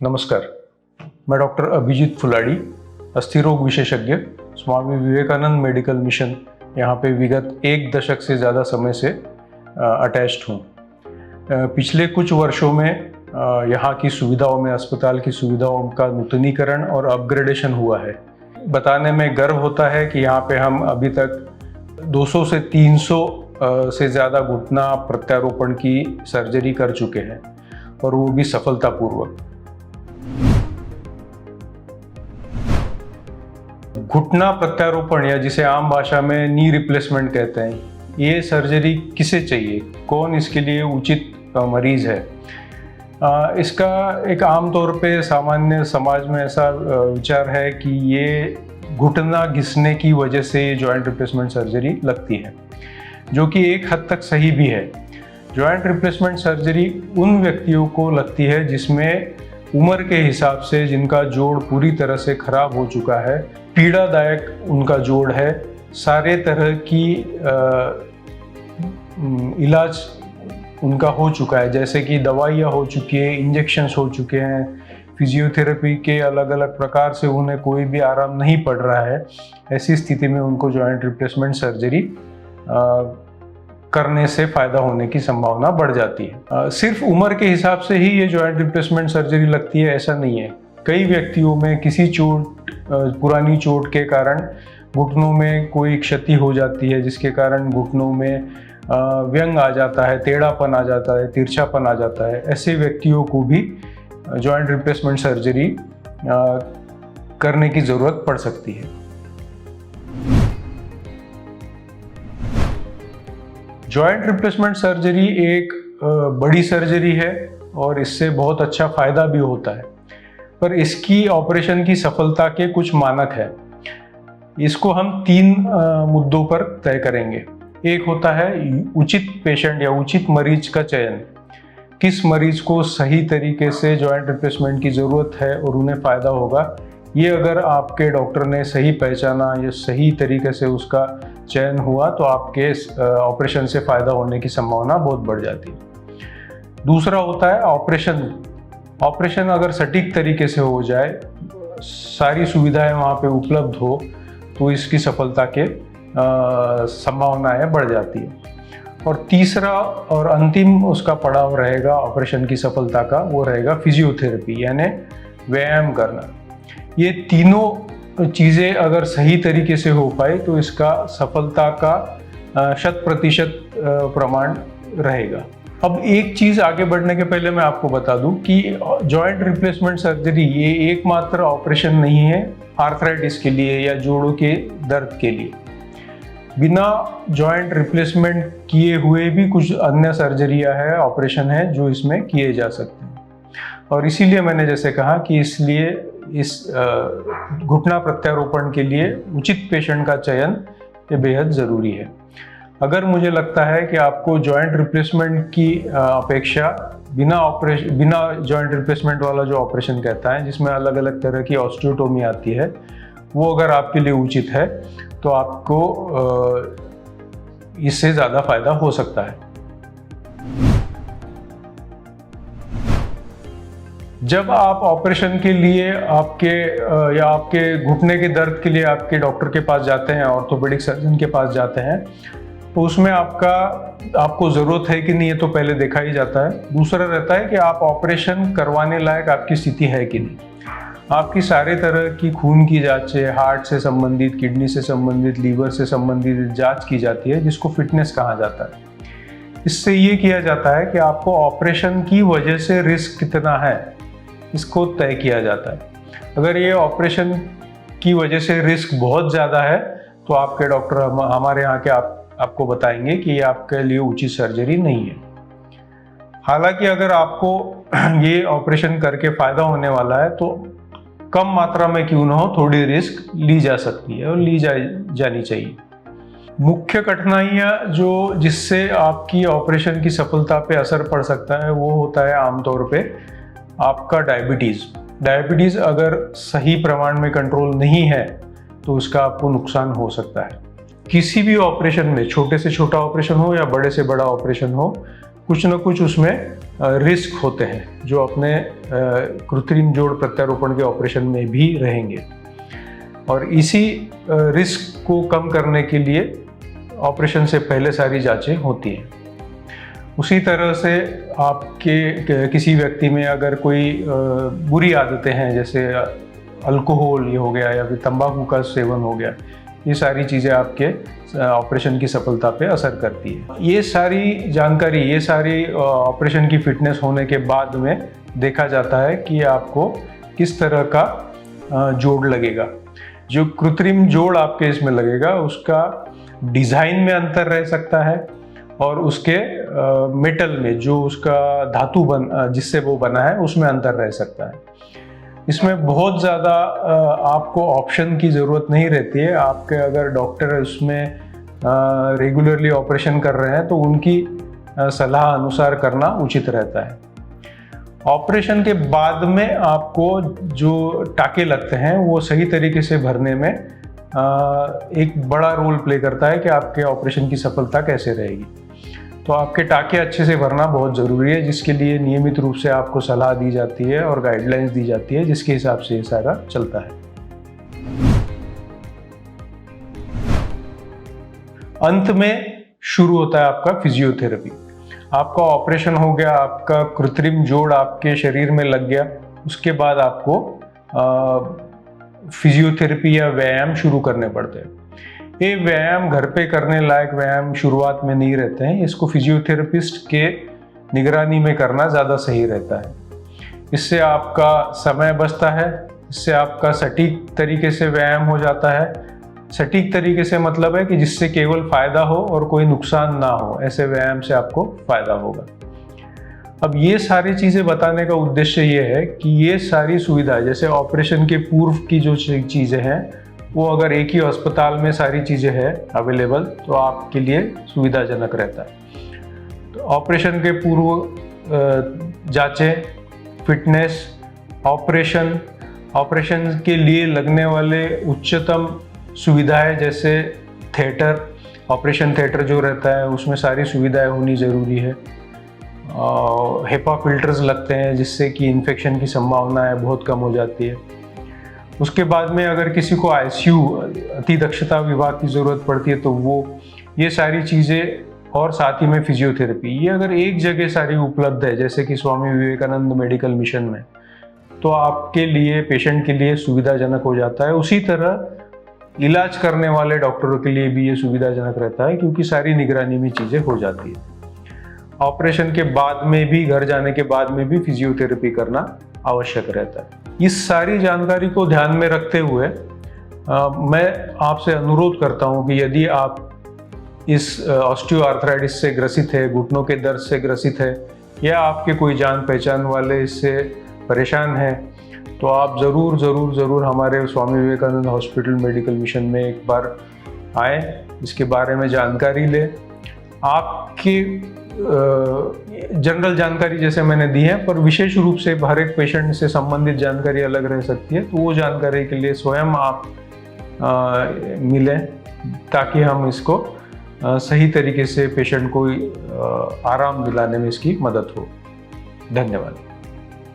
नमस्कार, मैं डॉक्टर अभिजीत फुलाड़ी, अस्थि रोग विशेषज्ञ, स्वामी विवेकानंद मेडिकल मिशन यहाँ पे विगत 1 दशक से ज़्यादा समय से अटैच्ड हूँ। पिछले कुछ वर्षों में यहाँ की सुविधाओं में, अस्पताल की सुविधाओं का नूतनीकरण और अपग्रेडेशन हुआ है। बताने में गर्व होता है कि यहाँ पे हम अभी तक 200 से 300 से ज़्यादा घुटना प्रत्यारोपण की सर्जरी कर चुके हैं और वो भी सफलतापूर्वक। घुटना प्रत्यारोपण या जिसे आम भाषा में नी रिप्लेसमेंट कहते हैं, ये सर्जरी किसे चाहिए, कौन इसके लिए उचित मरीज है? इसका एक आम तौर पे सामान्य समाज में ऐसा विचार है कि ये घुटना घिसने की वजह से ये जॉइंट रिप्लेसमेंट सर्जरी लगती है, जो कि एक हद तक सही भी है। जॉइंट रिप्लेसमेंट सर्जरी उन व्यक्तियों को लगती है जिसमें उम्र के हिसाब से जिनका जोड़ पूरी तरह से खराब हो चुका है, पीड़ादायक उनका जोड़ है, सारे तरह की इलाज उनका हो चुका है, जैसे कि दवाइयाँ हो चुकी है, इंजेक्शन्स हो चुके हैं, फिजियोथेरेपी के अलग अलग प्रकार से उन्हें कोई भी आराम नहीं पड़ रहा है। ऐसी स्थिति में उनको जॉइंट रिप्लेसमेंट सर्जरी करने से फ़ायदा होने की संभावना बढ़ जाती है। सिर्फ उम्र के हिसाब से ही ये जॉइंट रिप्लेसमेंट सर्जरी लगती है ऐसा नहीं है। कई व्यक्तियों में किसी पुरानी चोट के कारण घुटनों में कोई क्षति हो जाती है, जिसके कारण घुटनों में व्यंग आ जाता है, टेढ़ापन आ जाता है, तिरछापन आ जाता है। ऐसे व्यक्तियों को भी जॉइंट रिप्लेसमेंट सर्जरी करने की ज़रूरत पड़ सकती है। जॉइंट रिप्लेसमेंट सर्जरी एक बड़ी सर्जरी है और इससे बहुत अच्छा फ़ायदा भी होता है, पर इसकी ऑपरेशन की सफलता के कुछ मानक हैं। इसको हम 3 मुद्दों पर तय करेंगे। एक होता है उचित पेशेंट या उचित मरीज का चयन। किस मरीज को सही तरीके से जॉइंट रिप्लेसमेंट की ज़रूरत है और उन्हें फ़ायदा होगा, ये अगर आपके डॉक्टर ने सही पहचाना या सही तरीके से उसका चयन हुआ तो आपके ऑपरेशन से फ़ायदा होने की संभावना बहुत बढ़ जाती है। दूसरा होता है ऑपरेशन। ऑपरेशन अगर सटीक तरीके से हो जाए, सारी सुविधाएं वहाँ पे उपलब्ध हो, तो इसकी सफलता के संभावनाएं बढ़ जाती है। और तीसरा और अंतिम उसका पड़ाव रहेगा ऑपरेशन की सफलता का, वो रहेगा फिजियोथेरेपी यानी व्यायाम करना। ये तीनों चीज़ें अगर सही तरीके से हो पाए तो इसका सफलता का 100% प्रमाण रहेगा। अब एक चीज़ आगे बढ़ने के पहले मैं आपको बता दूं कि जॉइंट रिप्लेसमेंट सर्जरी ये एकमात्र ऑपरेशन नहीं है आर्थराइटिस के लिए या जोड़ों के दर्द के लिए। बिना जॉइंट रिप्लेसमेंट किए हुए भी कुछ अन्य सर्जरियां हैं, ऑपरेशन है जो इसमें किए जा सकते हैं। और इसीलिए मैंने जैसे कहा कि इसलिए इस घुटना प्रत्यारोपण के लिए उचित पेशेंट का चयन ये बेहद ज़रूरी है। अगर मुझे लगता है कि आपको जॉइंट रिप्लेसमेंट की अपेक्षा बिना जॉइंट रिप्लेसमेंट वाला जो ऑपरेशन कहता है, जिसमें अलग अलग तरह की ऑस्टियोटोमी आती है, वो अगर आपके लिए उचित है तो आपको इससे ज़्यादा फायदा हो सकता है। जब आप ऑपरेशन के लिए आपके घुटने के दर्द के लिए आपके डॉक्टर के पास जाते हैं, ऑर्थोपेडिक सर्जन के पास जाते हैं, तो उसमें आपको ज़रूरत है कि नहीं ये तो पहले देखा ही जाता है। दूसरा रहता है कि आप ऑपरेशन करवाने लायक आपकी स्थिति है कि नहीं। आपकी सारे तरह की खून की जांचें, हार्ट से संबंधित, किडनी से संबंधित, लीवर से संबंधित जांच की जाती है, जिसको फिटनेस कहा जाता है। इससे ये किया जाता है कि आपको ऑपरेशन की वजह से रिस्क कितना है, इसको तय किया जाता है। अगर ये ऑपरेशन की वजह से रिस्क बहुत ज़्यादा है तो आपके डॉक्टर हमारे यहाँ के आपको बताएंगे कि ये आपके लिए उचित सर्जरी नहीं है। हालांकि अगर आपको ये ऑपरेशन करके फ़ायदा होने वाला है तो कम मात्रा में क्यों ना हो, थोड़ी रिस्क ली जा सकती है और ली जानी चाहिए। मुख्य कठिनाइयाँ जिससे आपकी ऑपरेशन की सफलता पे असर पड़ सकता है वो होता है आमतौर पे आपका डायबिटीज़ अगर सही प्रमाण में कंट्रोल नहीं है तो उसका आपको नुकसान हो सकता है। किसी भी ऑपरेशन में, छोटे से छोटा ऑपरेशन हो या बड़े से बड़ा ऑपरेशन हो, कुछ ना कुछ उसमें रिस्क होते हैं जो अपने कृत्रिम जोड़ प्रत्यारोपण के ऑपरेशन में भी रहेंगे, और इसी रिस्क को कम करने के लिए ऑपरेशन से पहले सारी जांचें होती हैं। उसी तरह से आपके किसी व्यक्ति में अगर कोई बुरी आदतें हैं, जैसे अल्कोहल ये हो गया या फिर तंबाकू का सेवन हो गया, ये सारी चीज़ें आपके ऑपरेशन की सफलता पे असर करती है। ये सारी जानकारी, ये सारी ऑपरेशन की फिटनेस होने के बाद में देखा जाता है कि आपको किस तरह का जोड़ लगेगा। जो कृत्रिम जोड़ आपके इसमें लगेगा उसका डिज़ाइन में अंतर रह सकता है, और उसके मेटल में, जो उसका धातु जिससे वो बना है, उसमें अंतर रह सकता है। इसमें बहुत ज़्यादा आपको ऑप्शन की ज़रूरत नहीं रहती है। आपके अगर डॉक्टर उसमें रेगुलरली ऑपरेशन कर रहे हैं तो उनकी सलाह अनुसार करना उचित रहता है। ऑपरेशन के बाद में आपको जो टाके लगते हैं वो सही तरीके से भरने में एक बड़ा रोल प्ले करता है कि आपके ऑपरेशन की सफलता कैसे रहेगी। तो आपके टाके अच्छे से भरना बहुत ज़रूरी है, जिसके लिए नियमित रूप से आपको सलाह दी जाती है और गाइडलाइंस दी जाती है, जिसके हिसाब से ये सारा चलता है। अंत में शुरू होता है आपका फिजियोथेरेपी। आपका ऑपरेशन हो गया, आपका कृत्रिम जोड़ आपके शरीर में लग गया, उसके बाद आपको फिजियोथेरेपी या व्यायाम शुरू करने पड़ते हैं। ये व्यायाम घर पे करने लायक व्यायाम शुरुआत में नहीं रहते हैं, इसको फिजियोथेरेपिस्ट के निगरानी में करना ज़्यादा सही रहता है। इससे आपका समय बचता है, इससे आपका सटीक तरीके से व्यायाम हो जाता है। सटीक तरीके से मतलब है कि जिससे केवल फायदा हो और कोई नुकसान ना हो, ऐसे व्यायाम से आपको फायदा होगा। अब ये सारी चीज़ें बताने का उद्देश्य ये है कि ये सारी सुविधा, जैसे ऑपरेशन के पूर्व की जो चीज़ें हैं, वो अगर एक ही अस्पताल में सारी चीज़ें हैं अवेलेबल, तो आपके लिए सुविधाजनक रहता है। तो ऑपरेशन के पूर्व जांचें, फिटनेस, ऑपरेशन के लिए लगने वाले उच्चतम सुविधाएं, जैसे थिएटर, ऑपरेशन थिएटर जो रहता है उसमें सारी सुविधाएं होनी ज़रूरी है। हेपा फिल्टर्स लगते हैं जिससे कि इन्फेक्शन की संभावना है बहुत कम हो जाती है। उसके बाद में अगर किसी को आईसीयू, अति दक्षता विभाग की ज़रूरत पड़ती है, तो वो ये सारी चीज़ें, और साथ ही में फिजियोथेरेपी, ये अगर एक जगह सारी उपलब्ध है, जैसे कि स्वामी विवेकानंद मेडिकल मिशन में, तो आपके लिए, पेशेंट के लिए सुविधाजनक हो जाता है। उसी तरह इलाज करने वाले डॉक्टरों के लिए भी ये सुविधाजनक रहता है, क्योंकि सारी निगरानी में चीज़ें हो जाती है। ऑपरेशन के बाद में भी, घर जाने के बाद में भी फिजियोथेरेपी करना आवश्यक रहता है। इस सारी जानकारी को ध्यान में रखते हुए मैं आपसे अनुरोध करता हूं कि यदि आप इस ऑस्टियोआर्थराइटिस से ग्रसित है, घुटनों के दर्द से ग्रसित है, या आपके कोई जान पहचान वाले इससे परेशान हैं, तो आप ज़रूर हमारे Swami Vivekananda hospital medical mission में एक बार आएँ, इसके बारे में जानकारी लें। आपकी जनरल जानकारी जैसे मैंने दी है, पर विशेष रूप से हर एक पेशेंट से संबंधित जानकारी अलग रह सकती है, तो वो जानकारी के लिए स्वयं आप मिलें, ताकि हम इसको सही तरीके से पेशेंट को आराम दिलाने में इसकी मदद हो। धन्यवाद।